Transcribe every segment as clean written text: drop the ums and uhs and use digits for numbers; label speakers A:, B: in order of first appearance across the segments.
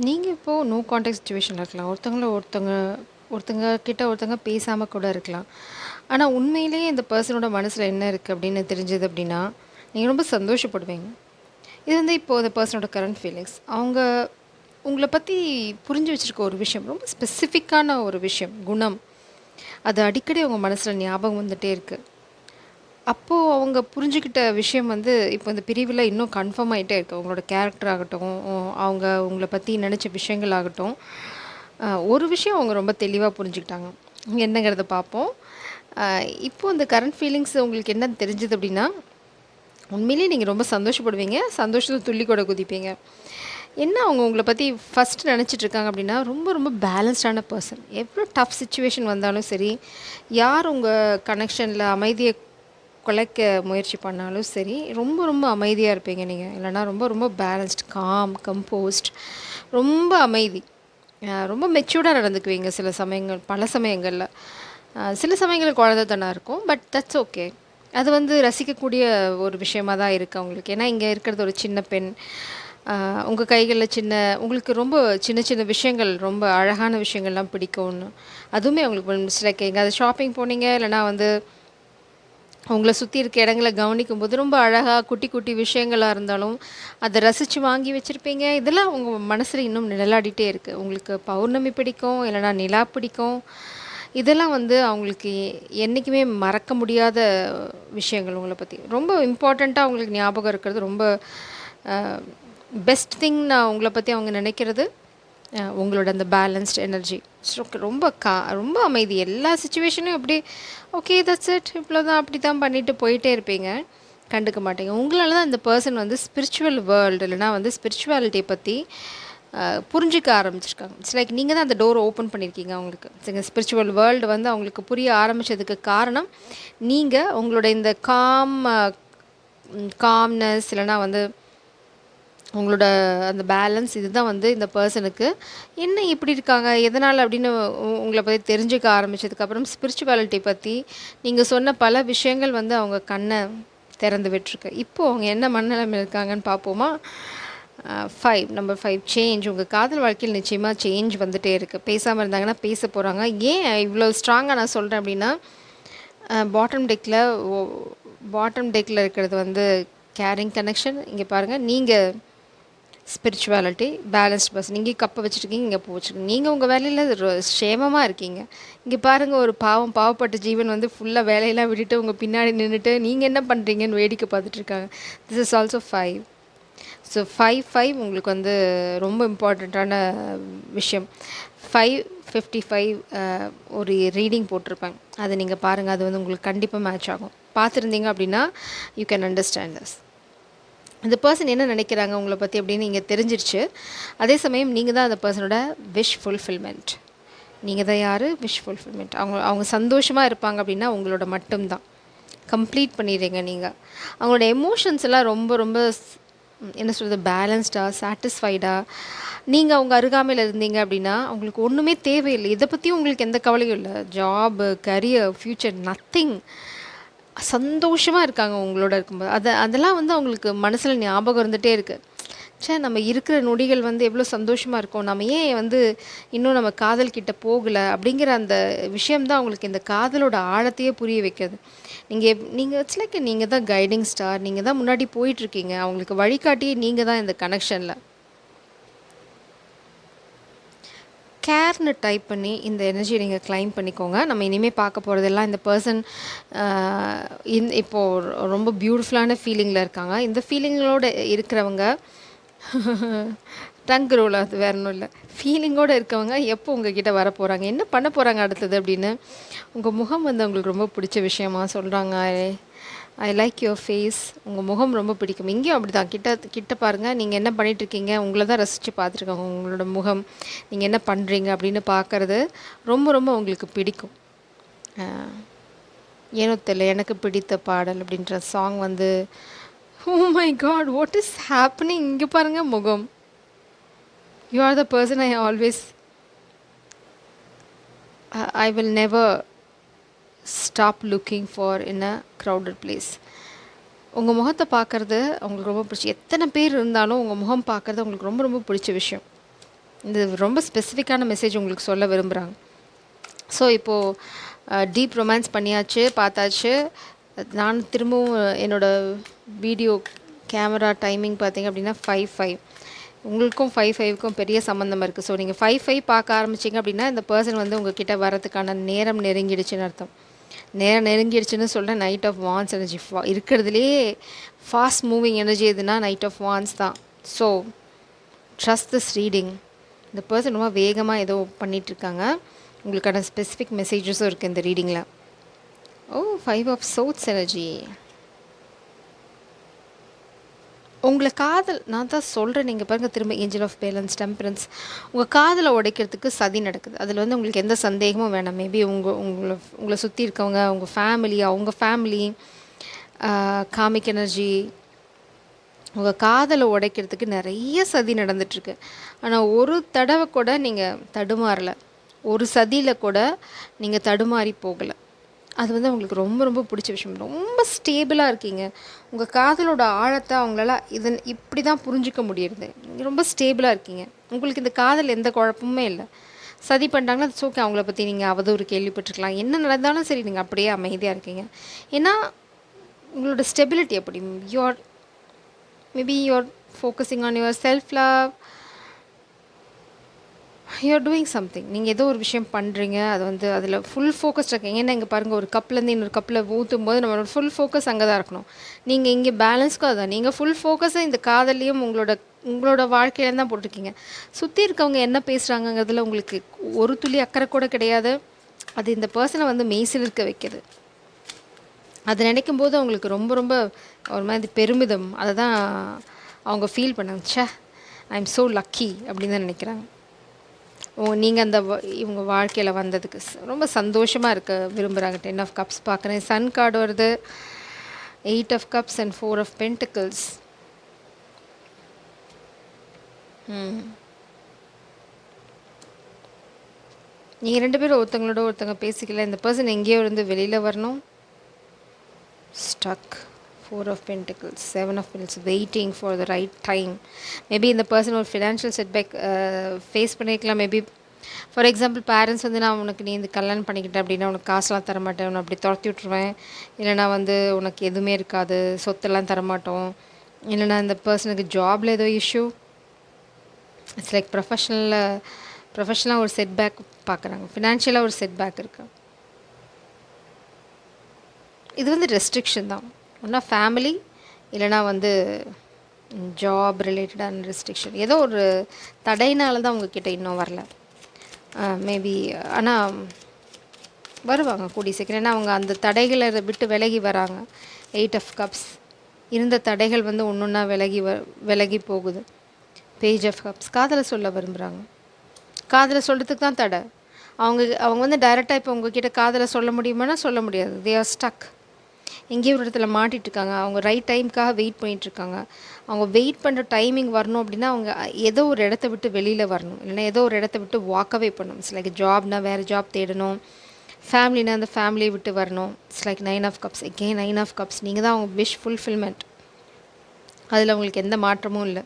A: நீங்க இப்போ no contact சிச்சுவேஷன்ல இருக்கலாம். ஒருத்தங்க கிட்ட ஒருத்தங்க பேசாம கூட இருக்கலாம். ஆனா உண்மையிலேயே இந்த பெர்சனோட மனசுல என்ன இருக்கு அப்படின்னு தெரிஞ்சது அப்படின்னா, நீங்க ரொம்ப சந்தோஷப்படுவீங்க. இது வந்து இப்போ அந்த பெர்சனோட கரண்ட் ஃபீலிங்ஸ். அவங்க உங்கள பத்தி புரிஞ்சு வச்சிருக்க ஒரு விஷயம், ரொம்ப ஸ்பெசிஃபிக்கான ஒரு விஷயம், குணம். அது அடிக்கடி அவங்க மனசுல ஞாபகம் வந்துட்டே இருக்கு. அப்போ அவங்க புரிஞ்சுக்கிட்ட விஷயம் வந்து, இப்போ இந்த பிரிவுல இன்னும் கன்ஃபார்ம் ஆயிட்டே இருக்கு. அவங்களோட கேரக்டர் ஆகட்டும், அவங்க உங்கள பத்தி நெனச்ச விஷயங்கள் ஆகட்டும், ஒரு விஷயம் அவங்க ரொம்ப தெளிவா புரிஞ்சுக்கிட்டாங்க. என்னங்கிறத பார்ப்போம். அ இப்போ இந்த கரண்ட் ஃபீலிங்ஸ் உங்களுக்கு என்ன தெரிஞ்சது அப்டின்னா, உண்மையிலேயே நீங்க ரொம்ப சந்தோஷப்படுவீங்க. சந்தோஷத்துல துள்ளி கூட குதிப்பீங்க. என்ன அவங்க உங்கள பத்தி ஃபர்ஸ்ட் நெனச்சிட்டு இருக்காங்க அப்டின்னா, ரொம்ப ரொம்ப பேலன்ஸ்டான பெர்சன். எவ்ளோ டஃப் சிச்சுவேஷன் வந்தாலும் சரி, யார் உங்க கனெக்ஷன்ல அமைதிய குலைக்க முயற்சி பண்ணாலும் சரி, ரொம்ப ரொம்ப அமைதியா இருப்பீங்க நீங்க. இல்லன்னா ரொம்ப ரொம்ப பேலன்ஸ்ட், காம், கம்போஸ்ட், ரொம்ப அமைதி. ரொம்ப மெச்சூர்டா நடந்துக்குவீங்க சில சமயங்கள், பல சமயங்கள்ல. சில சமயங்கள்ல குழந்தைத்தனம் இருக்கும். But that's okay. அது வந்து ரசிக்கக்கூடிய ஒரு விஷயமா தான் இருக்கு அவங்களுக்கு. ஏன்னா, இங்க இருக்கிறது ஒரு சின்ன பெண். அ உங்க கைகள்ல உங்களுக்கு ரொம்ப சின்ன சின்ன விஷயங்கள், ரொம்ப அழகான விஷயங்கள்லாம் பிடிக்கும்னு. அதுவுமே அவங்களுக்கு இட்ஸ் லைக் எங்கேயாவது ஷாப்பிங் போனீங்க, இல்லன்னா வந்து உங்கள சுத்தி இருக்க இடங்கள கவனிக்கும்போது, ரொம்ப அழகா குட்டி, குட்டி விஷயங்களா இருந்தாலும், அத ரசிச்சு வாங்கி வச்சிருப்பீங்க. இதெல்லாம் உங்க மனசுல இன்னும் நிழலாடிட்டே இருக்கு. உங்களுக்கு பௌர்ணமி பிடிக்கும், இல்லன்னா நிலா பிடிக்கும். இதெல்லாம் வந்து அவங்களுக்கு என்னைக்குமே மறக்க முடியாத விஷயங்கள் உங்கள பத்தி. ரொம்ப இம்பார்ட்டன்ட்டா அவங்களுக்கு ஞாபகம் இருக்கிறது, ரொம்ப அ பெஸ்ட் திங் நான் உங்கள பத்தி அவங்க நினைக்கிறது, உங்களோட அந்த பேலன்ஸ்ட் எனர்ஜி. ஸோ ரொம்ப அமைதி. எல்லா சிச்சுவேஷன்லயும் அப்படியே ஓகே தட்ஸ் இட் இவ்வளோதான் அப்படிதான் பண்ணிட்டு போயிட்டே இருப்பீங்க. கண்டுக்க மாட்டீங்க. உங்களால தான் இந்த பெர்சன் வந்து ஸ்பிரிச்சுவல் வேர்ல்டு இல்லைனா வந்து ஸ்பிரிச்சுவாலிட்டியை பற்றி புரிஞ்சிக்க ஆரம்பிச்சிருக்காங்க. இட்ஸ் லைக் நீங்கள் தான் அந்த டோர் ஓப்பன் பண்ணியிருக்கீங்க அவங்களுக்கு. சரிங்க, ஸ்பிரிச்சுவல் வேர்ல்டு வந்து அவங்களுக்கு புரிய ஆரம்பித்ததுக்கு காரணம் நீங்கள் உங்களோட இந்த காம்னஸ் இல்லைனா வந்து உங்களோட அந்த பேலன்ஸ் இதுதான் வந்து இந்த பர்சனுக்கு என்ன இப்படி இருக்காங்க எதனால் அப்படின்னு உங்களை பற்றி தெரிஞ்சுக்க ஆரம்பித்ததுக்கப்புறம் ஸ்பிரிச்சுவாலிட்டி பற்றி நீங்கள் சொன்ன பல விஷயங்கள் வந்து அவங்க கண்ணை திறந்து விட்டுருக்கு. இப்போது அவங்க என்ன மனநிலைமையில் இருக்காங்கன்னு பார்ப்போமா? 5 நம்பர் 5 சேஞ்ச். உங்கள் காதல் வாழ்க்கையில் நிச்சயமாக சேஞ்ச் வந்துகிட்டே இருக்குது. பேசாமல் இருந்தாங்கன்னா பேச போகிறாங்க. ஏன் இவ்வளோ ஸ்ட்ராங்காக நான் சொல்கிறேன் அப்படின்னா, பாட்டம் டெக்கில் பாட்டம் டெக்கில் இருக்கிறது வந்து கேரிங் கனெக்ஷன். இங்கே பாருங்கள், நீங்கள் ஸ்பிரிச்சுவாலிட்டி, பேலன்ஸ்ட் பர்சன். இங்கே கப்பை வச்சுருக்கீங்க, இங்கே பூ வச்சுருக்கீங்க. நீங்கள் உங்கள் வேலையில் சேமமாக இருக்கீங்க. இங்கே பாருங்கள், ஒரு பாவப்பட்ட ஜீவன் வந்து ஃபுல்லாக வேலையெல்லாம் விட்டுட்டு உங்கள் பின்னாடி நின்றுட்டு நீங்கள் என்ன பண்ணுறீங்கன்னு வேடிக்கை பார்த்துட்ருக்காங்க. This is also 5. ஸோ 5 உங்களுக்கு வந்து ரொம்ப இம்பார்ட்டண்ட்டான விஷயம். 555 ஒரு ரீடிங் போட்டிருப்பேன். அதை நீங்கள் பாருங்கள். அது வந்து உங்களுக்கு கண்டிப்பாக மேட்ச் ஆகும். பார்த்துருந்தீங்க அப்படின்னா யூ கேன் அண்டர்ஸ்டாண்ட் திஸ். இந்த பர்சன் என்ன நினைக்கிறாங்க உங்களை பற்றி அப்படின்னு நீங்கள் தெரிஞ்சிருச்சு. அதே சமயம் நீங்கள் தான் அந்த பர்சனோட விஷ் ஃபுல்ஃபில்மெண்ட். நீங்கள் தான் யார்? Wish fulfilment. அவங்க அவங்க சந்தோஷமாக இருப்பாங்க அப்படின்னா உங்களோட மட்டும்தான். கம்ப்ளீட் பண்ணிடுறீங்க நீங்கள். அவங்களோட எமோஷன்ஸ் எல்லாம் ரொம்ப ரொம்ப என்ன சொல்கிறது, பேலன்ஸ்டாக, சாட்டிஸ்ஃபைடாக. நீங்கள் அவங்க அருகாமையில் இருந்தீங்க அப்படின்னா அவங்களுக்கு ஒன்றுமே தேவையில்லை. இதை பற்றியும் உங்களுக்கு எந்த கவலையும் இல்லை. Job, career, future, nothing. சந்தோஷமாக இருக்காங்க உங்களோட இருக்கும்போது. அதெல்லாம் வந்து அவங்களுக்கு மனசில் ஞாபகம் இருந்துகிட்டே இருக்குது. நம்ம இருக்கிற நொடிகள் வந்து எவ்வளோ சந்தோஷமாக இருக்கும், நம்ம ஏன் வந்து இன்னும் நம்ம காதல் கிட்ட போகலை அப்படிங்கிற அந்த விஷயம்தான் அவங்களுக்கு இந்த காதலோட ஆழத்தையே புரிய வைக்கிறது. நீங்கள் இட்ஸ் லைக் நீங்கள் தான் கைடிங் ஸ்டார். நீங்கள் தான் முன்னாடி போயிட்டுருக்கீங்க. அவங்களுக்கு வழிகாட்டியே நீங்கள் தான் இந்த கனெக்ஷனில். கேர்னு டைப் பண்ணி இந்த எனர்ஜியை நீங்கள் கிளைம் பண்ணிக்கோங்க. நம்ம இனிமேல் பார்க்க போகிறதெல்லாம் இந்த பர்சன் இப்போது ரொம்ப பியூட்டிஃபுல்லான ஃபீலிங்கில் இருக்காங்க. இந்த ஃபீலிங்களோடு இருக்கிறவங்க டங் ரோல், அது வேற ஒன்றும் இல்லை. ஃபீலிங்கோடு இருக்கவங்க எப்போ உங்ககிட்ட வர போகிறாங்க, என்ன பண்ண போகிறாங்க அடுத்தது அப்படின்னு உங்கள் முகம் வந்து அவங்களுக்கு ரொம்ப பிடிச்ச விஷயமா சொல்கிறாங்க. I like your face. உங்கள் முகம் ரொம்ப பிடிக்கும். இங்கேயும் அப்படி தான். கிட்ட பாருங்கள். நீங்கள் என்ன பண்ணிகிட்ருக்கீங்க, உங்களை தான் ரசித்து பார்த்துருக்காங்க. உங்களோட முகம், நீங்கள் என்ன பண்ணுறீங்க அப்படின்னு பார்க்குறது ரொம்ப ரொம்ப உங்களுக்கு பிடிக்கும். ஏனோ தெரியல, எனக்கு பிடித்த பாடல் அப்படின்ற சாங் வந்து oh my god, what is happening. இங்கே பாருங்கள் முகம். You are the person I always I will never stop looking for in a crowded place. உங்கள் முகத்தை பார்க்குறது அவங்களுக்கு ரொம்ப பிடிச்சி. எத்தனை பேர் இருந்தாலும் உங்கள் முகம் பார்க்குறது அவங்களுக்கு ரொம்ப ரொம்ப பிடிச்ச விஷயம். இது ரொம்ப ஸ்பெசிஃபிக்கான மெசேஜ் உங்களுக்கு சொல்ல விரும்புகிறாங்க. ஸோ இப்போது டீப் ரொமான்ஸ் பண்ணியாச்சு, பார்த்தாச்சு. நான் திரும்பவும் என்னோடய வீடியோ கேமரா டைமிங் பார்த்திங்க அப்படின்னா 5:05. உங்களுக்கும் 5:05க்கும் பெரிய சம்மந்தம் இருக்குது. ஸோ நீங்கள் 5:05 பார்க்க ஆரம்பிச்சிங்க அப்படின்னா இந்த பர்சன் வந்து உங்ககிட்ட வரதுக்கான நேரம் நெருங்கிடுச்சுன்னு அர்த்தம். நேரம் நெருங்கிடுச்சுன்னு சொல்கிறேன். நைட் ஆஃப் வான்ஸ் எனர்ஜி இருக்கிறதுலே ஃபாஸ்ட் மூவிங் எனர்ஜி எதுனா நைட் ஆஃப் வான்ஸ் தான். So trust this reading. இந்த பர்சன் ரொம்ப வேகமாக ஏதோ பண்ணிகிட்ருக்காங்க. உங்களுக்கான ஸ்பெசிஃபிக் மெசேஜஸும் இருக்குது இந்த ரீடிங்கில். ஓ 5 ஆஃப் சோட்ஸ் எனர்ஜி. உங்களை காதல் நான் தான் சொல்கிறேன். நீங்கள் பாருங்கள், திரும்ப ஏஞ்சல் ஆஃப் பேலன்ஸ், டெம்பரன்ஸ். உங்கள் காதலை உடைக்கிறதுக்கு சதி நடக்குது. அதில் வந்து உங்களுக்கு எந்த சந்தேகமும் வேணாம். மேபி உங்களை சுற்றி இருக்கவங்க, உங்கள் ஃபேமிலி, அவங்க ஃபேமிலி, காமிக் எனர்ஜி, உங்கள் காதலை உடைக்கிறதுக்கு நிறைய சதி நடந்துகிட்ருக்கு. ஆனால் ஒரு தடவை கூட நீங்கள் தடுமாறலை. ஒரு சதியில் கூட நீங்கள் தடுமாறி போகலை. அது வந்து அவங்களுக்கு ரொம்ப ரொம்ப பிடிச்ச விஷயம். ரொம்ப ஸ்டேபிளாக இருக்கீங்க. உங்கள் காதலோட ஆழத்தை அவங்களால இப்படி தான் புரிஞ்சிக்க முடியுது. நீங்கள் ரொம்ப ஸ்டேபிளாக இருக்கீங்க. உங்களுக்கு இந்த காதல் எந்த குழப்பமுமே இல்லை. சதி பண்ணிட்டாங்கன்னா அது ஓகே, அவங்கள பற்றி நீங்கள் அவதூறு கேள்விப்பட்டிருக்கலாம். என்ன நடந்தாலும் சரி, நீங்கள் அப்படியே அமைதியாக இருக்கீங்க. ஏன்னா உங்களோட ஸ்டெபிலிட்டி அப்படி. You're focusing on your self love. You're doing something. நீங்கள் ஏதோ ஒரு விஷயம் பண்ணுறீங்க, அது வந்து அதில் ஃபுல் ஃபோக்கஸ்ட் இருக்கீங்க. ஏன்னா இங்கே பாருங்கள், ஒரு கப்லேருந்து இன்னொரு கப்பில் ஊற்றும் போது நம்மளோட ஃபுல் ஃபோக்கஸ் அங்கே தான் இருக்கணும். நீங்கள் இங்கே பேலன்ஸ்க்கும் அதுதான். நீங்கள் ஃபுல் ஃபோக்கஸை இந்த காதலையும் உங்களோட வாழ்க்கையில தான் போட்டிருக்கீங்க. சுற்றி இருக்கவங்க என்ன பேசுகிறாங்கங்கிறதுல உங்களுக்கு ஒரு துளி அக்கறை கூட கிடையாது. அது இந்த பர்சனை வந்து மெய்சில் இருக்க வைக்கிது. அதை நினைக்கும் போது அவங்களுக்கு ரொம்ப ரொம்ப ஒரு மாதிரி பெருமிதம். அதை தான் அவங்க ஃபீல் பண்ணாங்க. ச்சே, ஐ எம் ஸோ லக்கி அப்படின்னு தான் நினைக்கிறாங்க. நீங்கள் அந்த இவங்க வாழ்க்கையில் வந்ததுக்கு ரொம்ப சந்தோஷமாக இருக்க விரும்புகிறாங்க. 10 ஆஃப் கப்ஸ் பார்க்குறேன். சன் கார்டு வருது, 8 of cups and 4 of pentacles. நீங்கள் 2 பேரும் ஒருத்தங்களோட ஒருத்தங்க பேசிக்கல. இந்த பர்சன் எங்கேயோ இருந்து வெளியில் வரணும். Stuck. 4 of pentacles, 7 of pentacles, waiting for the right time. Maybe இந்த பர்சன் ஒரு ஃபினான்ஷியல் செட்பேக் ஃபேஸ் பண்ணியிருக்கலாம். மேபி ஃபார் எக்ஸாம்பிள், பேரண்ட்ஸ் வந்து நான் உனக்கு நீ இந்த கல்யாணம் பண்ணிக்கிட்டேன் அப்படின்னா உனக்கு காசுலாம் தரமாட்டேன், உன்னை அப்படி துரத்தி விட்ருவேன், இல்லைனா வந்து உனக்கு எதுவுமே இருக்காது, சொத்தெல்லாம் தரமாட்டோம், இல்லைனா இந்த பர்சனுக்கு ஜாபில் ஏதோ இஷ்யூ. இட்ஸ் லைக் ப்ரொஃபஷனலாக ஒரு செட்பேக் பார்க்குறாங்க. ஃபினான்ஷியலாக ஒரு செட்பேக் இருக்குது. இது வந்து ரெஸ்ட்ரிக்ஷன் தான். ஒன்றா ஃபேமிலி, இல்லைனா வந்து ஜாப் ரிலேட்டடான ரெஸ்ட்ரிக்ஷன். ஏதோ ஒரு தடையினால தான் உங்ககிட்ட இன்னும் வரல. மேபி ஆனால் வருவாங்க கூடி சீக்கிரம். ஏன்னா அவங்க அந்த தடைகளை விட்டு விலகி வராங்க. 8 ஆஃப் கப்ஸ். இருந்த தடைகள் வந்து ஒன்று ஒன்றா விலகி போகுது. Page of cups. காதலை சொல்ல விரும்புகிறாங்க. காதலை சொல்கிறதுக்கு தான் தடை. அவங்க வந்து டைரெக்டாக இப்போ உங்ககிட்ட காதலை சொல்ல முடியுமானா சொல்ல முடியாது. They are stuck. எங்கேயோ ஒரு இடத்துல மாட்டிகிட்ருக்காங்க. அவங்க ரைட் டைமுக்காக வெயிட் பண்ணிகிட்ருக்காங்க. அவங்க வெயிட் பண்ணுற டைமிங் வரணும் அப்படின்னா அவங்க ஏதோ ஒரு இடத்த விட்டு வெளியில் வரணும், இல்லைனா ஏதோ ஒரு இடத்த விட்டு வாக்கவே பண்ணணும். இட்ஸ் லைக் ஜாப்னா வேறு ஜாப் தேடணும், ஃபேமிலினா அந்த ஃபேமிலியை விட்டு வரணும். It's like 9 of cups. Again 9 of cups. நீங்கள் தான் அவங்க விஷ் ஃபுல்ஃபில்மெண்ட். அதில் அவங்களுக்கு எந்த மாற்றமும் இல்லை.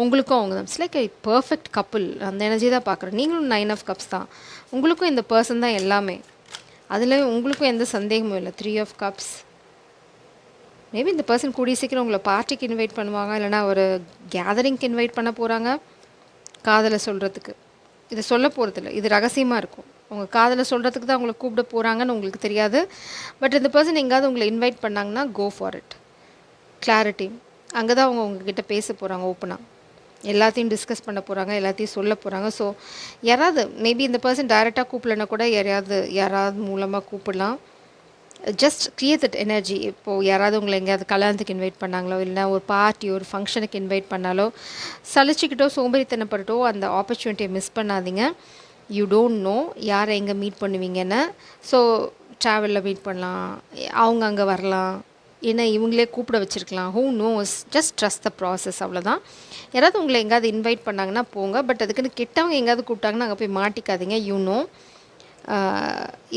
A: உங்களுக்கும் அவங்க தான். It's like I perfect couple. அந்த எனர்ஜி தான் பார்க்குறேன். நீங்களும் 9 ஆஃப் கப்ஸ் தான். உங்களுக்கும் இந்த பர்சன் தான் எல்லாமே. அதில் உங்களுக்கும் எந்த சந்தேகமும் இல்லை. 3 ஆஃப் கப்ஸ். மேபி இந்த பர்சன் கூடிய சீக்கிரம் உங்களை பார்ட்டிக்கு இன்வைட் பண்ணுவாங்க, இல்லைனா ஒரு கேதரிங்க்கு இன்வைட் பண்ண போகிறாங்க காதலை சொல்கிறதுக்கு. இதை சொல்ல போகிறதில்ல, இது ரகசியமாக இருக்கும். உங்கள் காதலை சொல்கிறதுக்கு தான் உங்களை கூப்பிட போகிறாங்கன்னு உங்களுக்கு தெரியாது. பட் இந்த பர்சன் எங்கேயாவது உங்களை இன்வைட் பண்ணாங்கன்னா கோ ஃபார் இட். கிளாரிட்டி. அங்கே தான் அவங்க உங்ககிட்ட பேச போகிறாங்க. ஓப்பனாக எல்லாத்தையும் டிஸ்கஸ் பண்ண போகிறாங்க, எல்லாத்தையும் சொல்ல போகிறாங்க. ஸோ யாராவது மேபி இந்த பர்சன் டைரெக்டாக கூப்பிடலன்னா கூட யாராவது மூலமாக கூப்பிடலாம். Just create that energy. இப்போது யாராவது உங்களை எங்கேயாவது கல்யாணத்துக்கு இன்வைட் பண்ணாங்களோ, இல்லைனா ஒரு பார்ட்டி ஒரு ஃபங்க்ஷனுக்கு இன்வைட் பண்ணாலோ, சலிச்சிக்கிட்டோ சோம்பேறித்தனப்பட்டோ அந்த ஆப்பர்ச்சுனிட்டியை மிஸ் பண்ணாதீங்க. யூ டோன்ட் நோ யாரை எங்கே மீட் பண்ணுவீங்கன்னு. ஸோ ட்ராவலில் மீட் பண்ணலாம், அவங்க அங்கே வரலாம், ஏன்னா இவங்களே கூப்பிட வச்சுருக்கலாம். Who knows. Just trust the process. அவ்வளோதான். யாராவது உங்களை எங்கேயாவது இன்வைட் பண்ணாங்கன்னா போங்க. பட் அதுக்குன்னு கெட்டவங்க எங்கேயாவது கூப்பிட்டாங்கன்னா அங்கே போய் மாட்டிக்காதீங்க. யூ நோ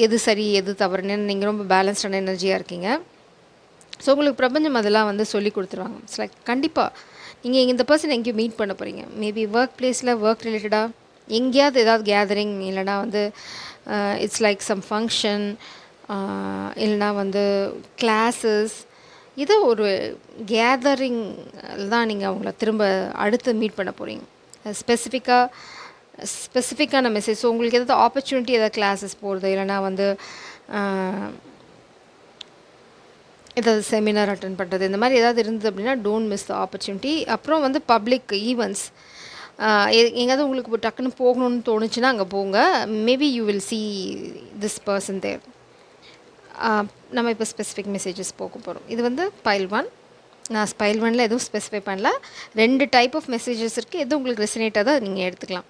A: எது சரி எது தவறுன்னு. நீங்கள் ரொம்ப பேலன்ஸ்டான எனர்ஜியாக இருக்கீங்க. ஸோ உங்களுக்கு பிரபஞ்சம் அதெல்லாம் வந்து சொல்லி கொடுத்துருவாங்க. இட்ஸ் லைக் கண்டிப்பாக நீங்கள் இந்த பர்சன் எங்கேயும் மீட் பண்ண போகிறீங்க. மேபி ஒர்க் பிளேஸில் ஒர்க் ரிலேட்டடாக எங்கேயாவது ஏதாவது கேதரிங், இல்லைனா வந்து இட்ஸ் லைக் சம் ஃபங்க்ஷன், இல்லைனா வந்து கிளாஸஸ், ஏதோ ஒரு கேதரிங் தான் நீங்கள் அவங்கள திரும்ப அடுத்து மீட் பண்ண போகிறீங்க. ஸ்பெசிஃபிக்கான மெசேஜ். ஸோ உங்களுக்கு ஏதாவது ஆப்பர்ச்சுனிட்டி, ஏதாவது கிளாஸஸ் போகிறது, இல்லைனா வந்து ஏதாவது செமினார் அட்டன் பண்ணுறது, இந்த மாதிரி ஏதாவது இருந்தது அப்படின்னா டோன்ட் மிஸ் த ஆப்பர்ச்சுனிட்டி. அப்புறம் வந்து பப்ளிக் ஈவெண்ட்ஸ், எங்கேயாவது உங்களுக்கு இப்போ டக்குன்னு போகணுன்னு தோணுச்சுன்னா அங்கே போங்க. Maybe you will see this person there. நம்ம இப்போ ஸ்பெசிஃபிக் மெசேஜஸ் போக போகிறோம். இது வந்து பைல் 1. நான் பைல் 1ல் எதுவும் ஸ்பெசிஃபை பண்ணல. 2 டைப் ஆஃப் மெசேஜஸ் இருக்குது. எது உங்களுக்கு ரெசனேட் ஆகுதோ அதை நீங்கள் எடுத்துக்கலாம்.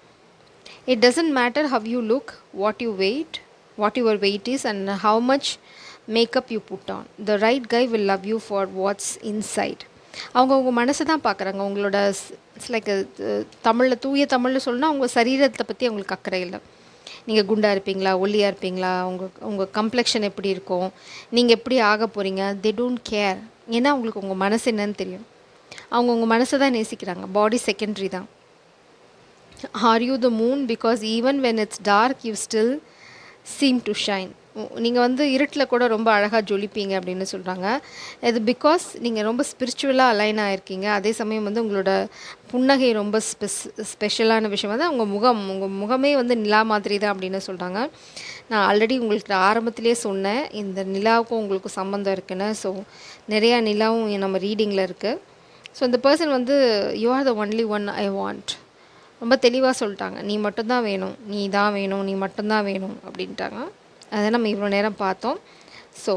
A: It doesn't matter how you look, what you weight, what your weight is, and how much makeup you put on. The right guy will love you for what's inside. அவங்க உங்கள் மனசை தான் பார்க்குறாங்க. உங்களோட இட்ஸ் லைக் தமிழில், தூய தமிழில் சொல்லணும்னா உங்கள் சரீரத்தை பற்றி அவங்களுக்கு அக்கறை இல்லை. நீங்கள் குண்டாக இருப்பீங்களா, ஒல்லியாக இருப்பீங்களா, உங்கள் கம்ப்ளெக்ஷன் எப்படி இருக்கும், நீங்கள் எப்படி ஆக போகிறீங்க, தே டோன்ட் கேர். ஏன்னா அவங்களுக்கு உங்கள் மனசு என்னன்னு தெரியும். அவங்க உங்கள் மனசை தான் நேசிக்கிறாங்க. பாடி செகண்டரி தான். Are you the moon? Because even when it's dark you still seem to shine. நீங்கள் வந்து இருட்டில் கூட ரொம்ப அழகாக ஜொலிப்பீங்க அப்படின்னு சொல்கிறாங்க. இது பிகாஸ் நீங்கள் ரொம்ப ஸ்பிரிச்சுவலாக அலைன் ஆகிருக்கீங்க. அதே சமயம் வந்து உங்களோட புன்னகை ரொம்ப ஸ்பெஷலான விஷயம் வந்து உங்கள் முகமே வந்து நிலா மாதிரி தான் அப்படின்னு சொல்கிறாங்க. நான் ஆல்ரெடி உங்களுக்கு ஆரம்பத்திலே சொன்னேன் இந்த நிலாவுக்கும் உங்களுக்கும் சம்மந்தம் இருக்குன்னு. ஸோ நிறையா நிலாவும் நம்ம ரீடிங்கில் இருக்குது. ஸோ இந்த பர்சன் வந்து you are the only one I want. ரொம்ப தெளிவாக சொல்லிட்டாங்க. நீ மட்டும்தான் வேணும், நீ தான் வேணும், நீ மட்டும்தான் வேணும் அப்படின்ட்டாங்க. அதை நம்ம இவ்வளோ நேரம் பார்த்தோம். ஸோ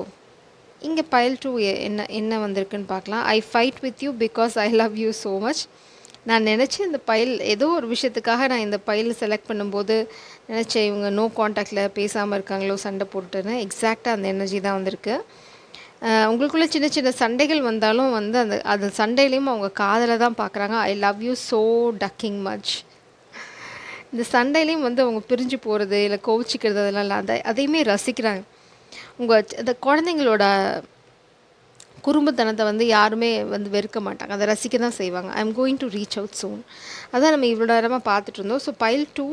A: இங்கே பைல் 2 என்ன வந்திருக்குன்னு பார்க்கலாம். ஐ fight with you because I love you so much. நான் நினச்சேன் இந்த பைல் ஏதோ ஒரு விஷயத்துக்காக நான் இந்த பைல் செலக்ட் பண்ணும்போது நினச்சேன் இவங்க நோ காண்டாக்டில் பேசாமல் இருக்காங்களோ, சண்டை போட்டுன்னு. எக்ஸாக்டாக அந்த எனர்ஜி தான் வந்திருக்கு. உங்களுக்குள்ளே சின்ன சின்ன சண்டைகள் வந்தாலும் வந்து அந்த சண்டையிலையும் அவங்க காதலை தான் பார்க்குறாங்க. I love you so tucking much. இந்த சண்டையிலையும் வந்து அவங்க பிரிஞ்சு போகிறது, இல்லை கோவிச்சிக்கிறது, அதெல்லாம் இல்லை. அதையுமே ரசிக்கிறாங்க. அந்த குழந்தைங்களோட குறும்புத்தனத்தை வந்து யாருமே வந்து வெறுக்க மாட்டாங்க. அதை ரசிக்க தான் செய்வாங்க. I am going to reach out soon. அதான் நம்ம இவ்வளோ நேரமாக பார்த்துட்டு இருந்தோம். ஸோ பைல் 2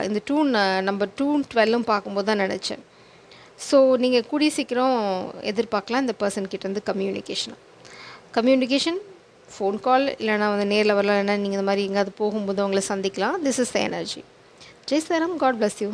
A: இந்த 2 நம்பர் 212 பார்க்கும்போது தான் நினச்சேன். ஸோ நீங்கள் கூடிய சீக்கிரம் எதிர்பார்க்கலாம் இந்த பர்சன்கிட்டேருந்து கம்யூனிகேஷன், ஃபோன் கால், இல்லைனா வந்து நேரில் வரலாம், இல்லைனா நீங்கள் இந்த மாதிரி எங்கேயாவது போகும்போது அவங்கள சந்திக்கலாம். This is the energy. Jai சாரம். God bless you.